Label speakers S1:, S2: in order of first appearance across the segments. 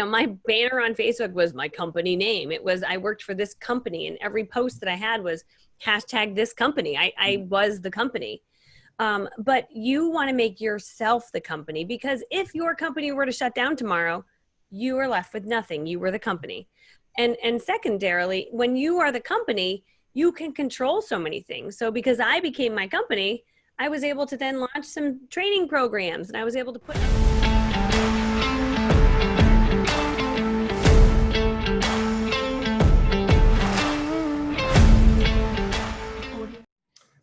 S1: my banner on Facebook was my company name. It was, I worked for this company, and every post that I had was hashtag this company. I was the company. But you want to make yourself the company, because if your company were to shut down tomorrow, you are left with nothing. You were the company. And secondarily, when you are the company, you can control so many things. So because I became my company, I was able to then launch some training programs, and I was able to put...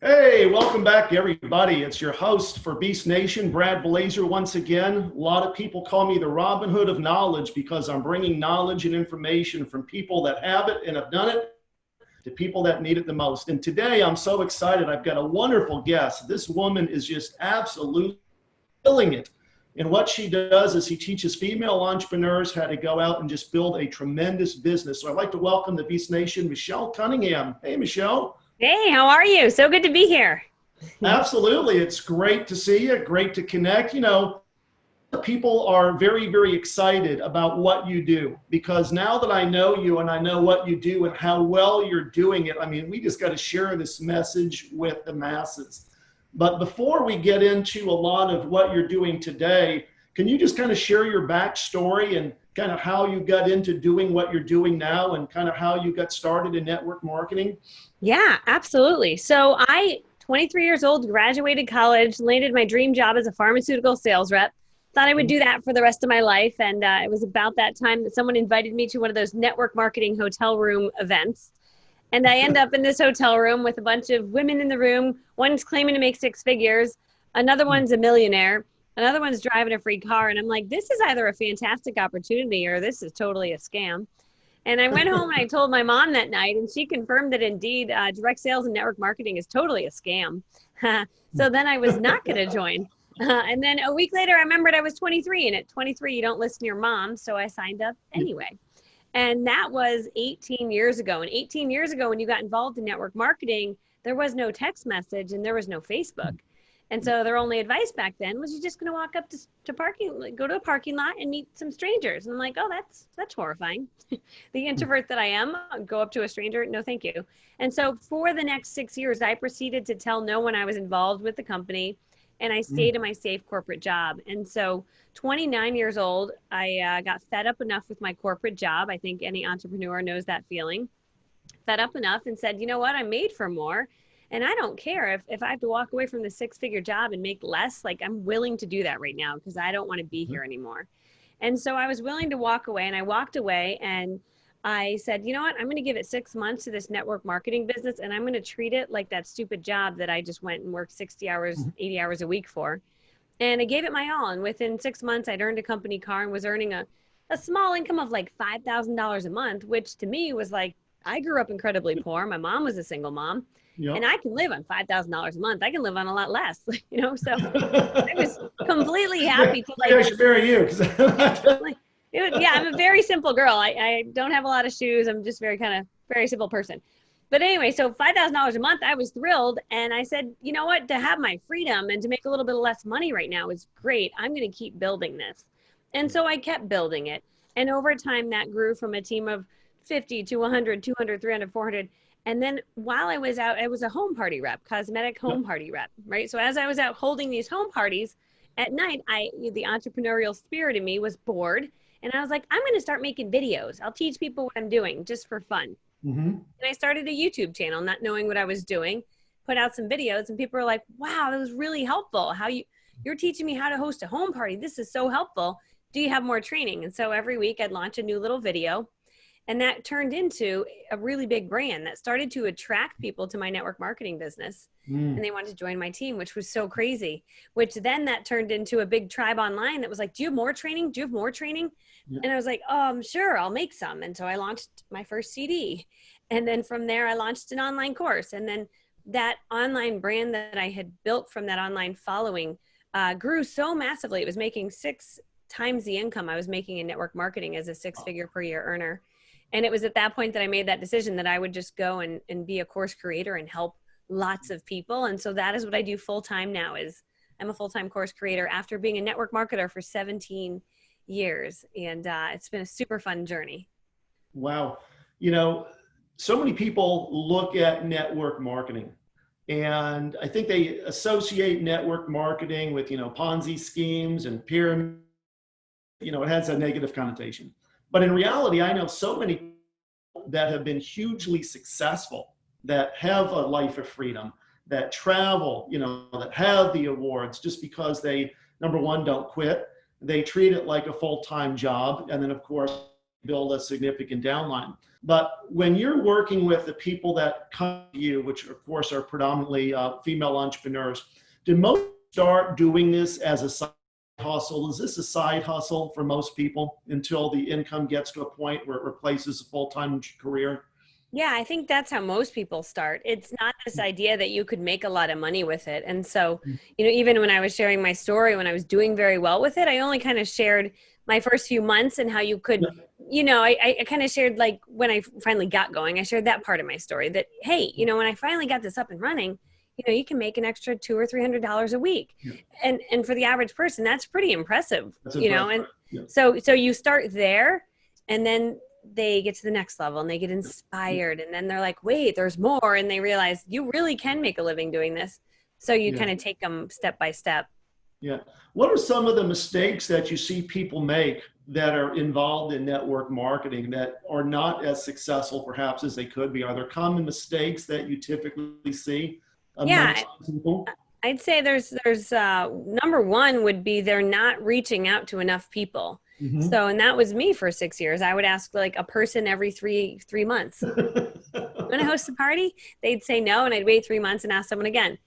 S2: Hey, welcome back, everybody. It's your host for Beast Nation, Brad Blazer, once again. A lot of people call me the Robin Hood of knowledge because I'm bringing knowledge and information from people that have it and have done it to people that need it the most. And today I'm so excited. I've got a wonderful guest. This woman is just absolutely killing it. And what she does is she teaches female entrepreneurs how to go out and just build a tremendous business. So I'd like to welcome to Beast Nation, Michelle Cunningham. Hey, Michelle.
S1: Hey, how are you? So good to be here.
S2: Absolutely. It's great to see you. Great to connect. People are very, very excited about what you do, because now that I know you and I know what you do and how well you're doing it, I mean, we just got to share this message with the masses. But before we get into a lot of what you're doing today, can you just kind of share your backstory and kind of how you got into doing what you're doing now and kind of how you got started in network marketing?
S1: Yeah, absolutely. So 23 years old, graduated college, landed my dream job as a pharmaceutical sales rep. Thought I would do that for the rest of my life. And it was about that time that someone invited me to one of those network marketing hotel room events. And I end up in this hotel room with a bunch of women in the room. One's claiming to make 6 figures. Another one's a millionaire. Another one's driving a free car. And I'm like, this is either a fantastic opportunity or this is totally a scam. And I went home and I told my mom that night, and she confirmed that indeed direct sales and network marketing is totally a scam. So then I was not going to join. And then a week later, I remembered I was 23, and at 23, you don't listen to your mom. So I signed up anyway. And that was 18 years ago. And 18 years ago, when you got involved in network marketing, there was no text message and there was no Facebook. And so their only advice back then was, you're just going to walk up to go to a parking lot and meet some strangers. And I'm like, oh, that's horrifying. The introvert that I am, go up to a stranger, no, thank you. And so for the next 6 years, I proceeded to tell no one I was involved with the company, and I stayed in my safe corporate job. And so 29 years old, I got fed up enough with my corporate job. I think any entrepreneur knows that feeling. Fed up enough and said, you know what, I'm made for more. And I don't care if I have to walk away from the 6-figure job and make less, like I'm willing to do that right now because I don't want to be here anymore. And so I was willing to walk away, and I walked away, and I said, you know what, I'm going to give it 6 months to this network marketing business, and I'm going to treat it like that stupid job that I just went and worked 60 hours, 80 hours a week for. And I gave it my all. And within 6 months, I'd earned a company car and was earning a small income of like $5,000 a month, which to me was like, I grew up incredibly poor. My mom was a single mom. Yep. And I can live on $5,000 a month. I can live on a lot less, so I was completely happy to
S2: I should marry you.
S1: Yeah, I'm a very simple girl. I don't have a lot of shoes. I'm just very simple person. But anyway, so $5,000 a month, I was thrilled. And I said, you know what, to have my freedom and to make a little bit less money right now is great. I'm going to keep building this. And so I kept building it. And over time, that grew from a team of 50 to 100, 200, 300, 400. And then while I was out, I was a home party rep, cosmetic home party rep, right? So as I was out holding these home parties at night, the entrepreneurial spirit in me was bored. And I was like, I'm going to start making videos. I'll teach people what I'm doing just for fun. And I started a YouTube channel, not knowing what I was doing, put out some videos, and people were like, wow, that was really helpful. You're teaching me how to host a home party. This is so helpful. Do you have more training? And so every week I'd launch a new little video. And that turned into a really big brand that started to attract people to my network marketing business. And they wanted to join my team, which was so crazy, which then that turned into a big tribe online that was like, do you have more training? Do you have more training? Yeah. And I was like, sure, I'll make some. And so I launched my first CD. And then from there, I launched an online course. And then that online brand that I had built from that online following grew so massively. It was making 6 times the income I was making in network marketing as a 6-figure per year earner. And it was at that point that I made that decision that I would just go and be a course creator and help lots of people. And so that is what I do full time now. Is I'm a full-time course creator after being a network marketer for 17 years. And it's been a super fun journey.
S2: Wow. You know, so many people look at network marketing, and I think they associate network marketing with, Ponzi schemes and pyramid. It has a negative connotation. But in reality, I know so many people that have been hugely successful, that have a life of freedom, that travel, that have the awards, just because they, number one, don't quit. They treat it like a full-time job. And then, of course, build a significant downline. But when you're working with the people that come to you, which of course are predominantly female entrepreneurs, do most start doing this as a side hustle? Is this a side hustle for most people until the income gets to a point where it replaces a full-time career?
S1: Yeah, I think that's how most people start. It's not this idea that you could make a lot of money with it. And so, even when I was sharing my story, when I was doing very well with it, I only kind of shared my first few months and how you could, I kind of shared, like, when I finally got going, I shared that part of my story that, hey, when I finally got this up and running, you can make an extra $200 or $300 a week.
S2: Yeah.
S1: And for the average person, that's pretty impressive,
S2: That's impressive.
S1: and
S2: Yeah.
S1: so you start there, and then they get to the next level and they get inspired, and then they're like, wait, there's more, and they realize you really can make a living doing this. So you kind of take them step by step.
S2: Yeah. What are some of the mistakes that you see people make that are involved in network marketing that are not as successful perhaps as they could be? Are there common mistakes that you typically see amongst people?
S1: I'd say there's number one would be they're not reaching out to enough people.
S2: Mm-hmm.
S1: So, and that was me for 6 years. I would ask like a person every three months. Want to host a party? They'd say no, and I'd wait 3 months and ask someone again.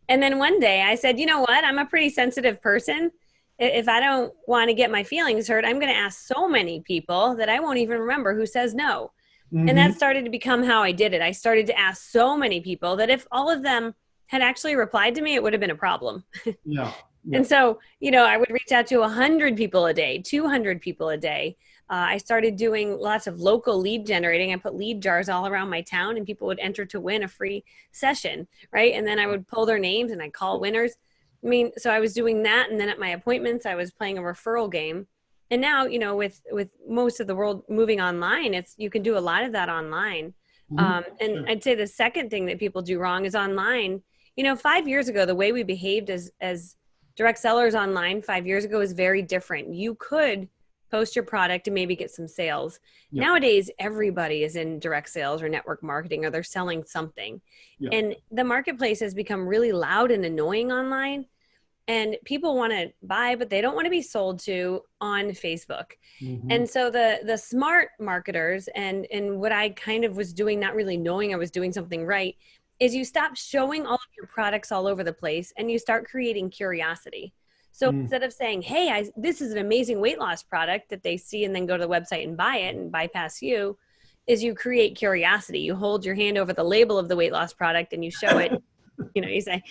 S1: And then one day I said, you know what? I'm a pretty sensitive person. If I don't want to get my feelings hurt, I'm going to ask so many people that I won't even remember who says no. Mm-hmm. And that started to become how I did it. I started to ask so many people that if all of them had actually replied to me, it would have been a problem.
S2: Yeah.
S1: And so, I would reach out to 100 people a day, 200 people a day. I started doing lots of local lead generating. I put lead jars all around my town, and people would enter to win a free session, right? And then I would pull their names and I'd call winners. So I was doing that. And then at my appointments, I was playing a referral game. And now, with most of the world moving online, you can do a lot of that online. And I'd say the second thing that people do wrong is online. 5 years ago, the way we behaved as direct sellers online 5 years ago is very different. You could post your product and maybe get some sales. Yep. Nowadays, everybody is in direct sales or network marketing, or they're selling something. Yep. And the marketplace has become really loud and annoying online. And people want to buy, but they don't want to be sold to on Facebook. Mm-hmm. And so the smart marketers and what I kind of was doing, not really knowing I was doing something right, is you stop showing all of your products all over the place and you start creating curiosity. So instead of saying, hey, this is an amazing weight loss product that they see and then go to the website and buy it and bypass you, is you create curiosity. You hold your hand over the label of the weight loss product and you show it. You say,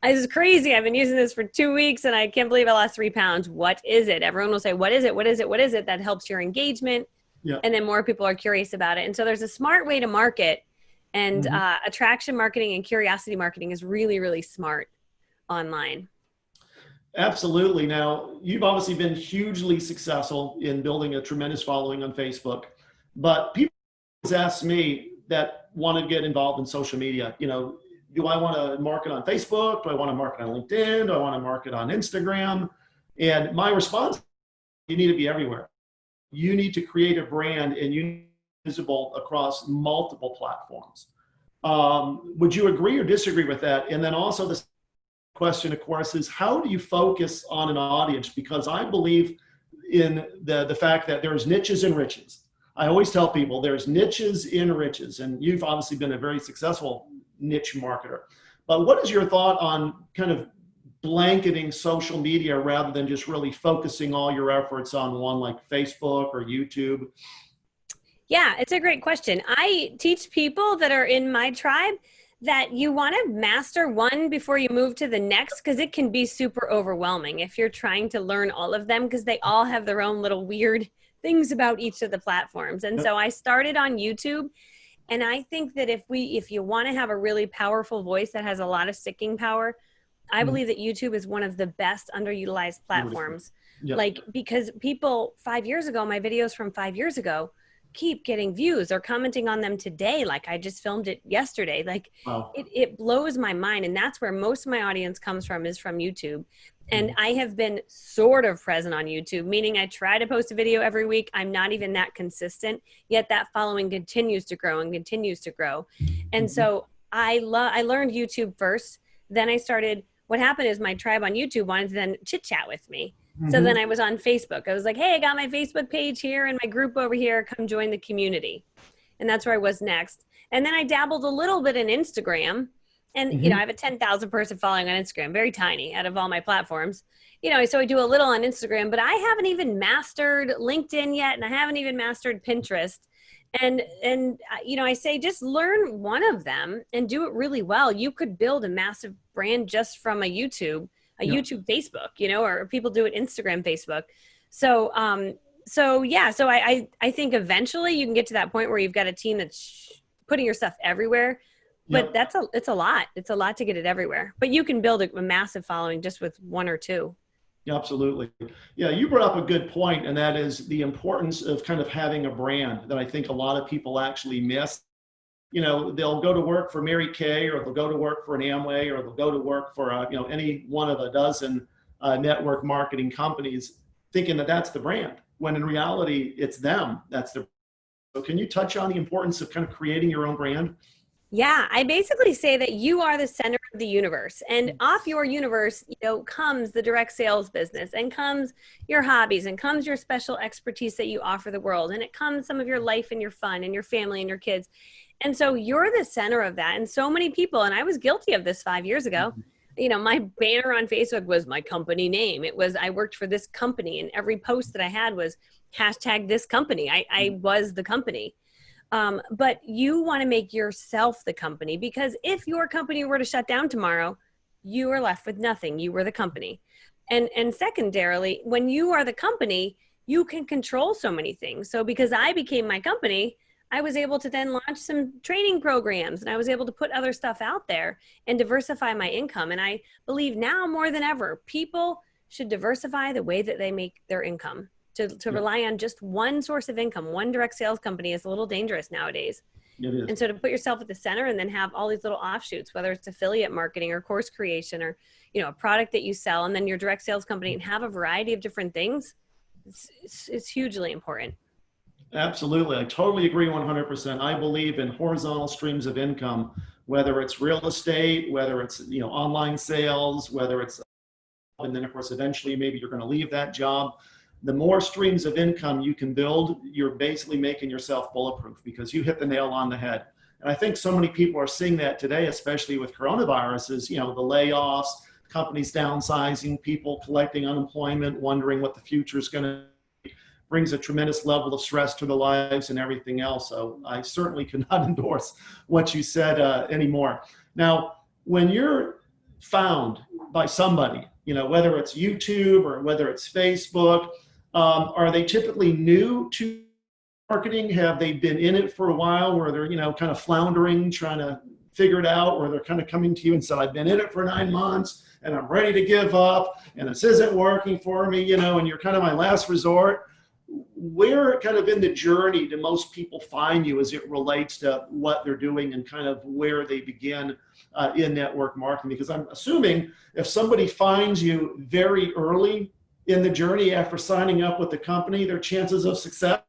S1: this is crazy. I've been using this for 2 weeks and I can't believe I lost 3 pounds. What is it? Everyone will say, what is it? What is it? What is it? That helps your engagement. Yeah. And then more people are curious about it. And so there's a smart way to market. And attraction marketing and curiosity marketing is really, really smart online.
S2: Absolutely. Now, you've obviously been hugely successful in building a tremendous following on Facebook, but people always ask me that want to get involved in social media, do I want to market on Facebook? Do I want to market on LinkedIn? Do I want to market on Instagram? And my response, you need to be everywhere. You need to create a brand and you need to be visible across multiple platforms. Would you agree or disagree with that? And then also the question, of course, is how do you focus on an audience? Because I believe in the fact that there's niches and riches. I always tell people there's niches in riches, and you've obviously been a very successful niche marketer. But what is your thought on kind of blanketing social media rather than just really focusing all your efforts on one like Facebook or YouTube?
S1: Yeah, it's a great question. I teach people that are in my tribe that you want to master one before you move to the next, because it can be super overwhelming if you're trying to learn all of them, because they all have their own little weird things about each of the platforms. And so I started on YouTube. And I think that if you want to have a really powerful voice that has a lot of sticking power, I believe that YouTube is one of the best underutilized
S2: Beautiful.
S1: platforms.
S2: Yep.
S1: Like, because people 5 years ago, my videos from 5 years ago keep getting views or commenting on them today. Like, I just filmed it yesterday. Like,
S2: Wow.
S1: it blows my mind. And that's where most of my audience comes from, is from YouTube. And
S2: Mhm.
S1: I have been sort of present on YouTube, meaning I try to post a video every week. I'm not even that consistent, yet that following continues to grow and continues to grow. And
S2: Mhm.
S1: so I learned YouTube first. Then I started, what happened is my tribe on YouTube wanted to then chit chat with me. So then
S2: Mhm.
S1: I was on Facebook. I was like, hey, I got my Facebook page here and my group over here. Come join the community. And that's where I was next. And then I dabbled a little bit in Instagram. And, I
S2: Mhm.
S1: have a 10,000 person following on Instagram, very tiny out of all my platforms. So I do a little on Instagram, but I haven't even mastered LinkedIn yet. And I haven't even mastered Pinterest. And I say just learn one of them and do it really well. You could build a massive brand just from a
S2: Yep.
S1: YouTube Facebook, or people do it Instagram, Facebook. So, I think eventually you can get to that point where you've got a team that's putting your stuff everywhere. But
S2: Yep.
S1: it's a lot. It's a lot to get it everywhere. But you can build a massive following just with one or two.
S2: Absolutely. Yeah, you brought up a good point, and that is the importance of kind of having a brand that I think a lot of people actually miss. They'll go to work for Mary Kay, or they'll go to work for an Amway, or they'll go to work for any one of a dozen network marketing companies, thinking that that's the brand, when in reality it's them. That's the. So can you touch on the importance of kind of creating your own brand?
S1: Yeah, I basically say that you are the center of the universe, and off your universe, comes the direct sales business, and comes your hobbies, and comes your special expertise that you offer the world, and it comes some of your life and your fun and your family and your kids. And so you're the center of that. And so many people, and I was guilty of this 5 years ago, my banner on Facebook was my company name. It was, I worked for this company, and every post that I had was hashtag this company. I was the company. But you want to make yourself the company, because if your company were to shut down tomorrow, you are left with nothing. You were the company. And secondarily, when you are the company, you can control so many things. So because I became my company, I was able to then launch some training programs, and I was able to put other stuff out there and diversify my income. And I believe now more than ever, people should diversify the way that they make their income. To
S2: Yeah,
S1: rely on just one source of income, one direct sales company, is a little dangerous nowadays.
S2: it is.
S1: And so to put yourself at the center and then have all these little offshoots, whether it's affiliate marketing or course creation, or a product that you sell, and then your direct sales company, and have a variety of different things, it's hugely important.
S2: Absolutely. I totally agree 100%. I believe in horizontal streams of income, whether it's real estate, whether it's, online sales, whether it's, and then of course, eventually maybe you're going to leave that job. The more streams of income you can build, you're basically making yourself bulletproof, because you hit the nail on the head. And I think so many people are seeing that today, especially with coronavirus, is, the layoffs, companies downsizing, people collecting unemployment, wondering what the future is going to, brings a tremendous level of stress to their lives and everything else. So I certainly cannot endorse what you said anymore. Now, when you're found by somebody, whether it's YouTube or whether it's Facebook, are they typically new to marketing? Have they been in it for a while, where they're, kind of floundering, trying to figure it out, or they're kind of coming to you and said, I've been in it for 9 months and I'm ready to give up and this isn't working for me, and you're kind of my last resort? Where kind of in the journey do most people find you as it relates to what they're doing and kind of where they begin in network marketing? Because I'm assuming if somebody finds you very early in the journey after signing up with the company, their chances of success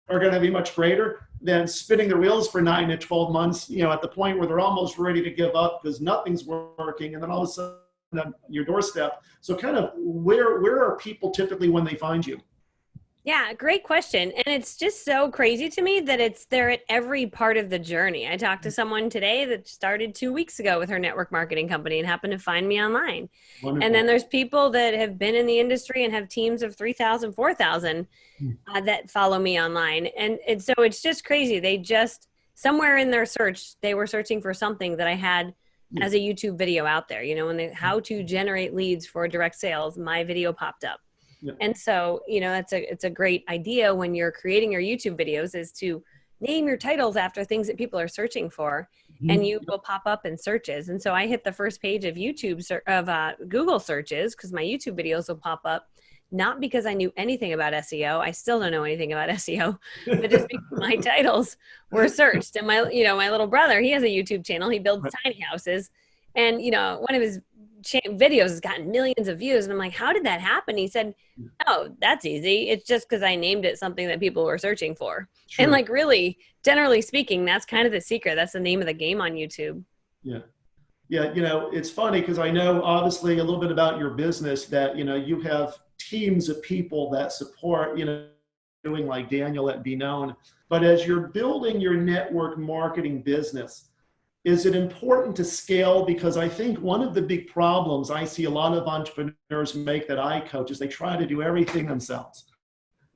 S2: are going to be much greater than spinning the wheels for 9 to 12 months, at the point where they're almost ready to give up because nothing's working, and then all of a sudden on your doorstep. So kind of where are people typically when they find you?
S1: Yeah, great question. And it's just so crazy to me that they're at every part of the journey. I talked to someone today that started 2 weeks ago with her network marketing company and happened to find me online. And then
S2: Wonderful.
S1: there's people that have been in the industry and have teams of 3,000, 4,000 that follow me online. And so it's just crazy. They just, somewhere in their search, they were searching for something that I had
S2: Yeah.
S1: as a YouTube video out there, how to generate leads for direct sales. My video popped up.
S2: Yeah.
S1: And so, it's a great idea when you're creating your YouTube videos, is to name your titles after things that people are searching for. and you will pop up in searches. And so I hit the first page of Google searches because my YouTube videos will pop up, not because I knew anything about SEO. I still don't know anything about SEO, but just because my titles were searched. And my little brother, he has a YouTube channel. He builds tiny houses, and one of his videos has gotten millions of views. And I'm like, how did that happen? He said, oh, that's easy. It's just because I named it something that people were searching for. Sure. And really, generally speaking, that's kind of the secret. That's the name of the game on YouTube.
S2: Yeah. Yeah. It's funny because I know obviously a little bit about your business that, you have teams of people that support, doing like Daniel at Be Known. But as you're building your network marketing business, is it important to scale? Because I think one of the big problems I see a lot of entrepreneurs make that I coach is they try to do everything themselves.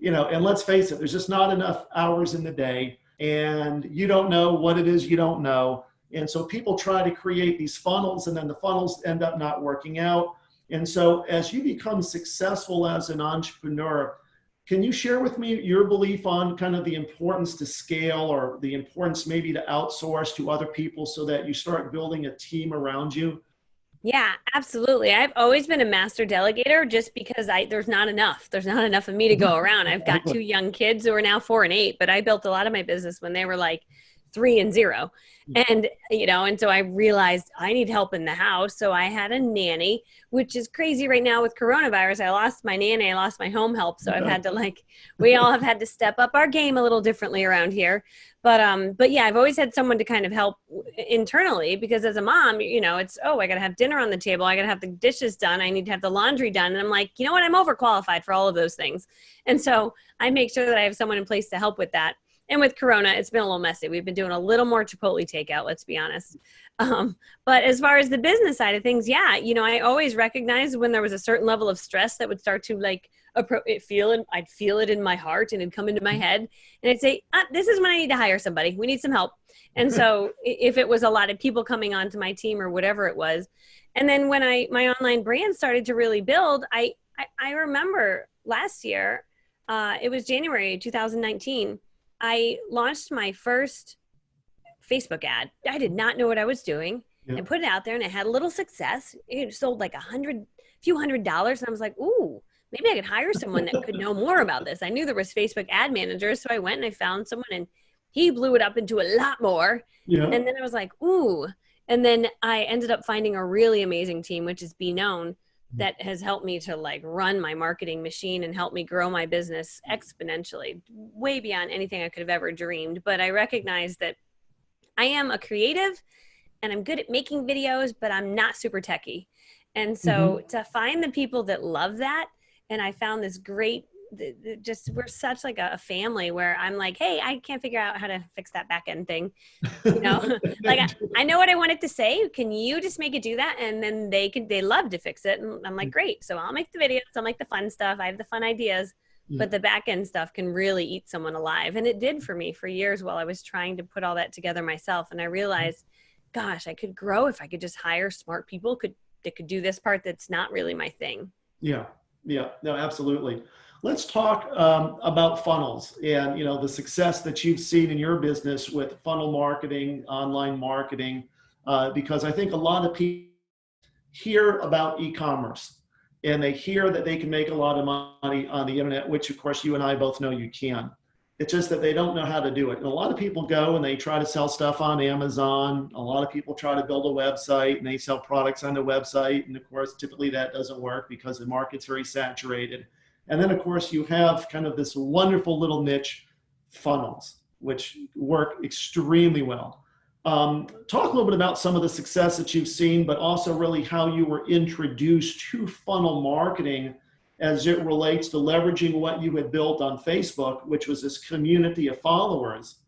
S2: And let's face it, there's just not enough hours in the day, and you don't know what it is you don't know. And so people try to create these funnels, and then the funnels end up not working out. And so as you become successful as an entrepreneur, can you share with me your belief on kind of the importance to scale, or the importance maybe to outsource to other people so that you start building a team around you?
S1: Yeah, absolutely. I've always been a master delegator just because there's not enough of me to go around. I've got 2 young kids who are now 4 and 8, but I built a lot of my business when they were like 3 and 0. And, and so I realized I need help in the house. So I had a nanny, which is crazy right now with coronavirus. I lost my nanny, I lost my home help. So I've had to we all have had to step up our game a little differently around here. But yeah, I've always had someone to kind of help internally, because as a mom, it's, I got to have dinner on the table. I got to have the dishes done. I need to have the laundry done. And I'm like, you know what? I'm overqualified for all of those things. And so I make sure that I have someone in place to help with that. And with Corona, it's been a little messy. We've been doing a little more Chipotle takeout, let's be honest. But as far as the business side of things, yeah, I always recognized when there was a certain level of stress that would start to I'd feel it in my heart, and it'd come into my head, and I'd say, this is when I need to hire somebody. We need some help. And so if it was a lot of people coming onto my team or whatever it was. And then when my online brand started to really build, I remember last year, it was January 2019. I launched my first Facebook ad. I did not know what I was doing. I put it out there, and I had a little success. It sold like a few $100. And I was like, ooh, maybe I could hire someone that could know more about this. I knew there was Facebook ad managers. So I went and I found someone, and he blew it up into a lot more. Yeah. And then I was like, ooh. And then I ended up finding a really amazing team, which is Be Known, that has helped me to run my marketing machine and help me grow my business exponentially, way beyond anything I could have ever dreamed. But I recognize that I am a creative and I'm good at making videos, but I'm not super techie. And so to find the people that love that, and I found this great, we're such a family where I'm like, hey, I can't figure out how to fix that back end thing. I know what I want it to say. Can you just make it do that? And then they love to fix it. And I'm like, great. So I'll make the videos. I'll make the fun stuff. I have the fun ideas, but the back end stuff can really eat someone alive. And it did for me for years while I was trying to put all that together myself. And I realized, gosh, I could grow if I could just hire smart people that could do this part that's not really my thing.
S2: Yeah. Yeah. No, absolutely. Let's talk about funnels and, the success that you've seen in your business with funnel marketing, online marketing, because I think a lot of people hear about e-commerce and they hear that they can make a lot of money on the internet, which of course you and I both know you can. It's just that they don't know how to do it. And a lot of people go and they try to sell stuff on Amazon. A lot of people try to build a website and they sell products on the website. And of course, typically that doesn't work because the market's very saturated. And then of course you have kind of this wonderful little niche, funnels, which work extremely well. Talk a little bit about some of the success that you've seen, but also really how you were introduced to funnel marketing as it relates to leveraging what you had built on Facebook, which was this community of followers,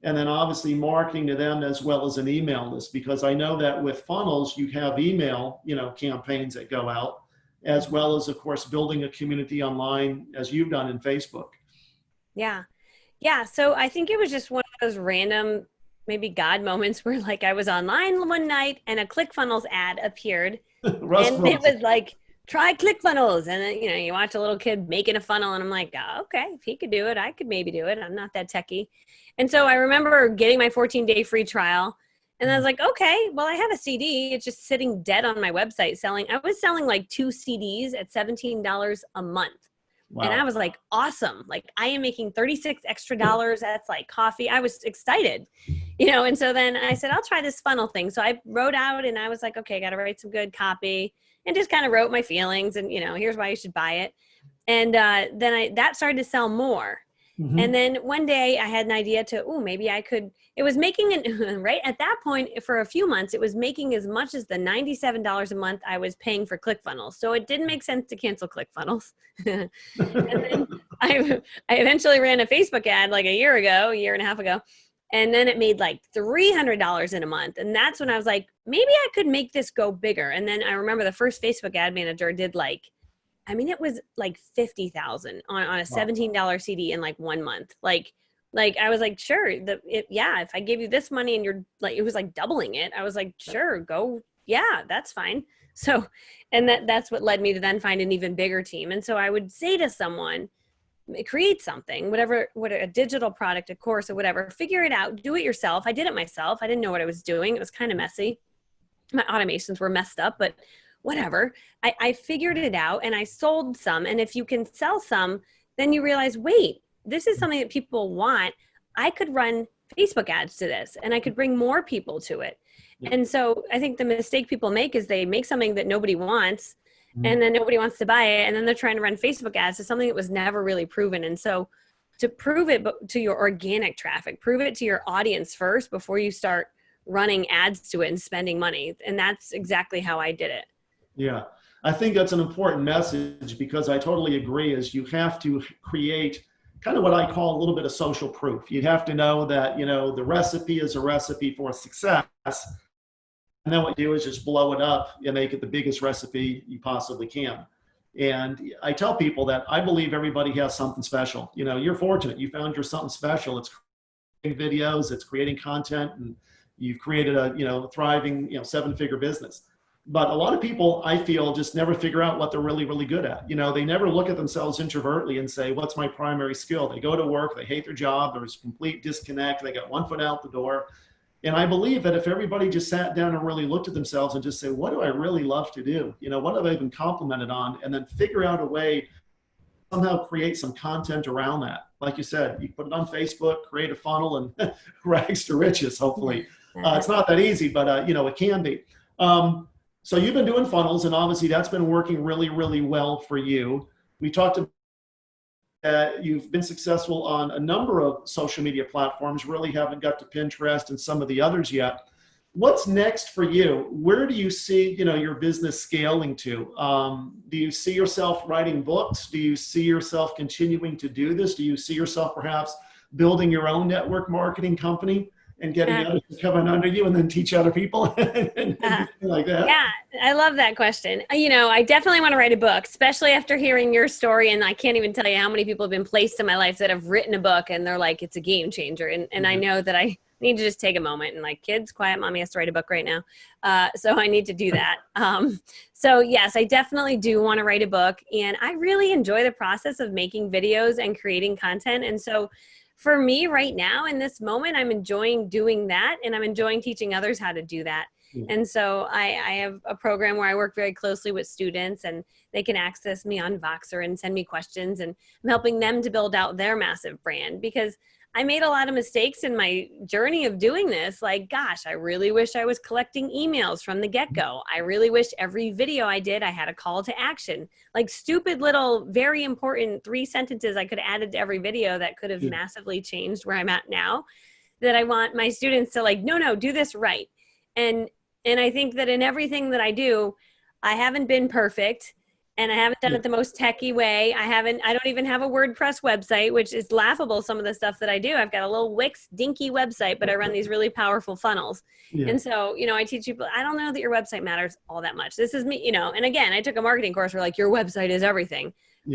S2: and then obviously marketing to them as well as an email list, because I know that with funnels, you have email, campaigns that go out, as well as, of course, building a community online as you've done in Facebook.
S1: Yeah. Yeah. So I think it was just one of those random, maybe God moments where I was online one night and a ClickFunnels ad appeared and it was like, try ClickFunnels. And then, you watch a little kid making a funnel and I'm like, oh, okay, if he could do it, I could maybe do it. I'm not that techie. And so I remember getting my 14-day free trial And I was like, okay, well, I have a CD. It's just sitting dead on my website selling. I was selling like 2 CDs at $17 a month. And I
S2: Wow.
S1: was like, awesome. Like I am making 36 extra dollars. That's like coffee. I was excited, and so then I said, I'll try this funnel thing. So I wrote out and I was like, okay, got to write some good copy and just kind of wrote my feelings and, here's why you should buy it. And then that started to sell more. And
S2: Hmm.
S1: then one day I had an idea maybe I could, it was making right at that point for a few months, it was making as much as the $97 a month I was paying for ClickFunnels. So it didn't make sense to cancel ClickFunnels. And then I eventually ran a Facebook ad like a year and a half ago. And then it made like $300 in a month. And that's when I was like, maybe I could make this go bigger. And then I remember the first Facebook ad manager did it was like 50,000 on a
S2: Wow.
S1: $17 CD in like 1 month. Like I was like, sure, if I give you this money and you're like, it was like doubling it. I was like, sure, go. Yeah, that's fine. So, and that's what led me to then find an even bigger team. And so I would say to someone, create something, what a digital product, a course or whatever, figure it out, do it yourself. I did it myself. I didn't know what I was doing. It was kind of messy. My automations were messed up, but whatever. I figured it out and I sold some. And if you can sell some, then you realize, wait, this is something that people want. I could run Facebook ads to this and I could bring more people to it.
S2: Yeah.
S1: And so I think the mistake people make is they make something that nobody wants
S2: Mhm.
S1: and then nobody wants to buy it. And then they're trying to run Facebook ads to something that was never really proven. And so to prove it to your organic traffic, prove it to your audience first before you start running ads to it and spending money. And that's exactly how I did it.
S2: Yeah, I think that's an important message because I totally agree is you have to create kind of what I call a little bit of social proof. You have to know that, the recipe is a recipe for success. And then what you do is just blow it up and make it the biggest recipe you possibly can. And I tell people that I believe everybody has something special. You're fortunate. You found your something special. It's creating videos, it's creating content, and you've created a, thriving, 7-figure business. But a lot of people, I feel, just never figure out what they're really, really good at. They never look at themselves introvertly and say, what's my primary skill? They go to work, they hate their job, there's complete disconnect, they got one foot out the door. And I believe that if everybody just sat down and really looked at themselves and just say, what do I really love to do? What have I been complimented on? And then figure out a way, somehow create some content around that. Like you said, you put it on Facebook, create a funnel, and rags to riches, hopefully. It's not that easy, but it can be. So you've been doing funnels, and obviously that's been working really, really well for you. We talked about you've been successful on a number of social media platforms, really haven't got to Pinterest and some of the others yet. What's next for you? Where do you see, your business scaling to? Do you see yourself writing books? Do you see yourself continuing to do this? Do you see yourself perhaps building your own network marketing company and getting others to come in under you and then teach other people and like that?
S1: Yeah, I love that question. I definitely want to write a book, especially after hearing your story. And I can't even tell you how many people have been placed in my life that have written a book and they're like, it's a game changer. And I know that I need to just take a moment and like, kids, quiet, mommy has to write a book right now. So I need to do that. So yes, I definitely do want to write a book. And I really enjoy the process of making videos and creating content. And so for me right now in this moment, I'm enjoying doing that and I'm enjoying teaching others how to do that. And so I have a program where I work very closely with students and they can access me on Voxer and send me questions, and I'm helping them to build out their massive brand because I made a lot of mistakes in my journey of doing this. Like, gosh, I really wish I was collecting emails from the get-go. I really wish every video I did, I had a call to action, like stupid little, very important 3 sentences I could have added to every video that could have massively changed where I'm at now, that I want my students to like, no, do this right. And I think that in everything that I do, I haven't been perfect and I haven't done it the most techie way. I don't even have a WordPress website, which is laughable. Some of the stuff that I do, I've got a little Wix dinky website, but I run these really powerful funnels. And so, I teach people, I don't know that your website matters all that much. This is me, and again, I took a marketing course where like your website is everything.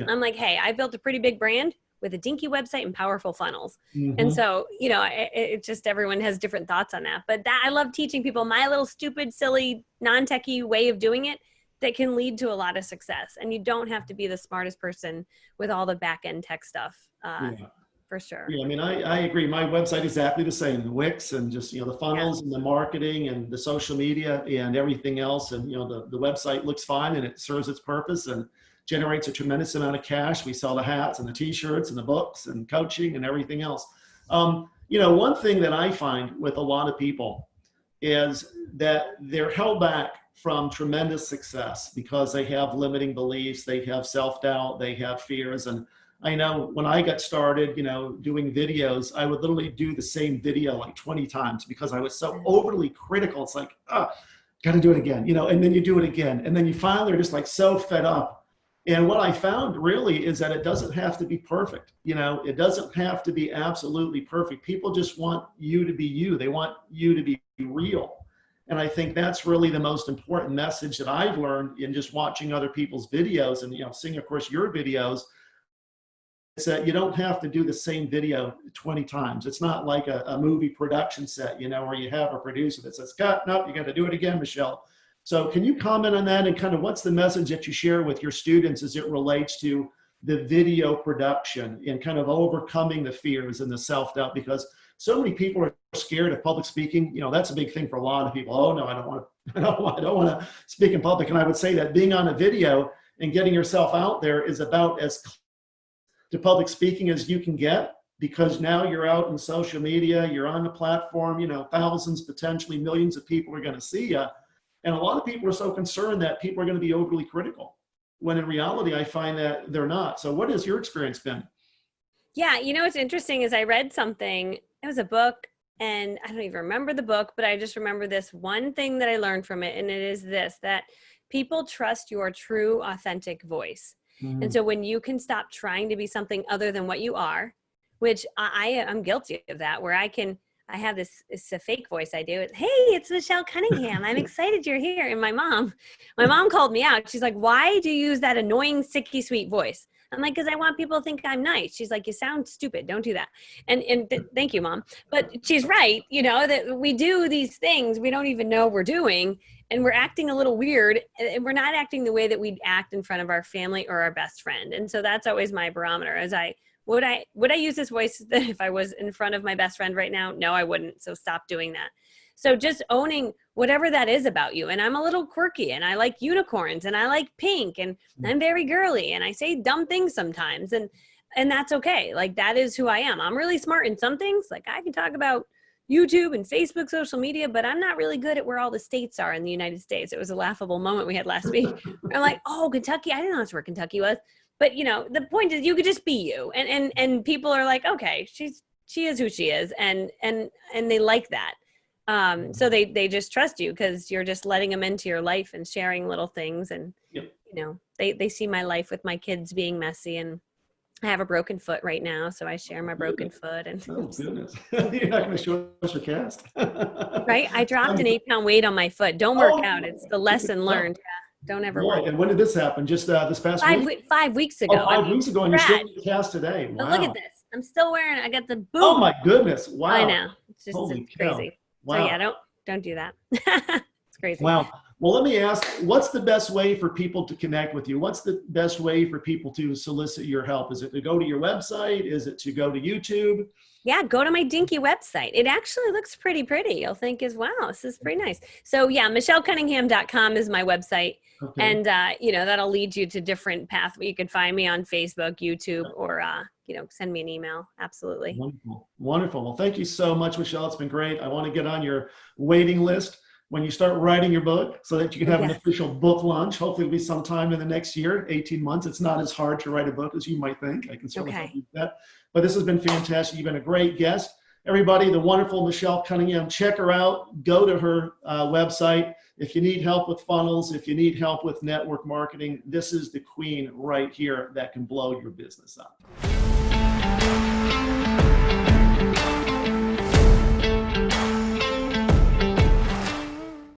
S1: I'm like, hey, I built a pretty big brand with a dinky website and powerful funnels. And so, it just, everyone has different thoughts on that. But I love teaching people my little stupid, silly, non-techie way of doing it that can lead to a lot of success. And you don't have to be the smartest person with all the back end tech stuff for sure.
S2: Yeah, I mean, I agree. My website is exactly the same. The Wix and just, the funnels and the marketing and the social media and everything else. And, the website looks fine and it serves its purpose and generates a tremendous amount of cash. We sell the hats and the t-shirts and the books and coaching and everything else. One thing that I find with a lot of people is that they're held back from tremendous success because they have limiting beliefs, they have self-doubt, they have fears. And I know when I got started, doing videos, I would literally do the same video like 20 times because I was so overly critical. It's like, got to do it again, and then you do it again. And then you finally are just like so fed up. And what I found really is that it doesn't have to be perfect. It doesn't have to be absolutely perfect. People just want you to be you. They want you to be real. And I think that's really the most important message that I've learned in just watching other people's videos and, seeing, of course, your videos. It's that you don't have to do the same video 20 times. It's not like a movie production set, where you have a producer that says, cut, nope, you got to do it again, Michelle. So can you comment on that and kind of what's the message that you share with your students as it relates to the video production and kind of overcoming the fears and the self-doubt? Because so many people are scared of public speaking. That's a big thing for a lot of people. Oh no, I don't want to speak in public. And I would say that being on a video and getting yourself out there is about as close to public speaking as you can get, because now you're out in social media, you're on the platform, thousands, potentially millions of people are going to see you. And a lot of people are so concerned that people are going to be overly critical, when in reality, I find that they're not. So what has your experience been?
S1: Yeah, what's interesting is I read something, it was a book, and I don't even remember the book, but I just remember this one thing that I learned from it, and it is this, that people trust your true, authentic voice. Mm-hmm. And so when you can stop trying to be something other than what you are, which I'm guilty of that, where I have this, it's a fake voice I do. Hey, it's Michelle Cunningham. I'm excited you're here. And my mom called me out. She's like, why do you use that annoying, sicky, sweet voice? I'm like, because I want people to think I'm nice. She's like, you sound stupid. Don't do that. And thank you, Mom. But she's right, that we do these things we don't even know we're doing, and we're acting a little weird, and we're not acting the way that we'd act in front of our family or our best friend. And so that's always my barometer. Would I use this voice if I was in front of my best friend right now? No, I wouldn't. So stop doing that. So just owning whatever that is about you. And I'm a little quirky, and I like unicorns, and I like pink, and I'm very girly, and I say dumb things sometimes. And that's okay. Like, that is who I am. I'm really smart in some things. Like, I can talk about YouTube and Facebook, social media, but I'm not really good at where all the states are in the United States. It was a laughable moment we had last week. I'm like, oh, Kentucky. I didn't know that's where Kentucky was. But the point is, you could just be you, and people are like, okay, she is who she is, and they like that. So they just trust you because you're just letting them into your life and sharing little things, and
S2: yep.
S1: They see my life with my kids being messy, and I have a broken foot right now, so I share my broken foot. And
S2: oh goodness, you're not going to show us your cast,
S1: right? I dropped an 8-pound weight on my foot. Don't work out. It's the lesson learned. Yeah. Don't ever work.
S2: And when did this happen? Just this past week?
S1: 5 weeks ago.
S2: Oh, 5 weeks ago, and you're still in the cast today. Wow.
S1: But look at this. I'm still wearing it. I got the boom.
S2: Oh my goodness. Wow.
S1: I know. It's just
S2: Holy
S1: it's crazy.
S2: Cow. Wow.
S1: So yeah, don't do that. It's crazy.
S2: Wow. Well, let me ask, what's the best way for people to connect with you? What's the best way for people to solicit your help? Is it to go to your website? Is it to go to YouTube?
S1: Yeah, go to my dinky website. It actually looks pretty. You'll think is, wow, this is pretty nice. So yeah, michellcunningham.com is my website. Okay. And, that'll lead you to different paths. You can find me on Facebook, YouTube, or, send me an email. Absolutely.
S2: Wonderful. Well, thank you so much, Michelle. It's been great. I want to get on your waiting list when you start writing your book so that you can have an official book launch. Hopefully it'll be sometime in the next year, 18 months. It's not as hard to write a book as you might think. I can certainly help you with that. But this has been fantastic. You've been a great guest. Everybody, the wonderful Michelle Cunningham, check her out. Go to her website. If you need help with funnels, if you need help with network marketing, this is the queen right here that can blow your business up.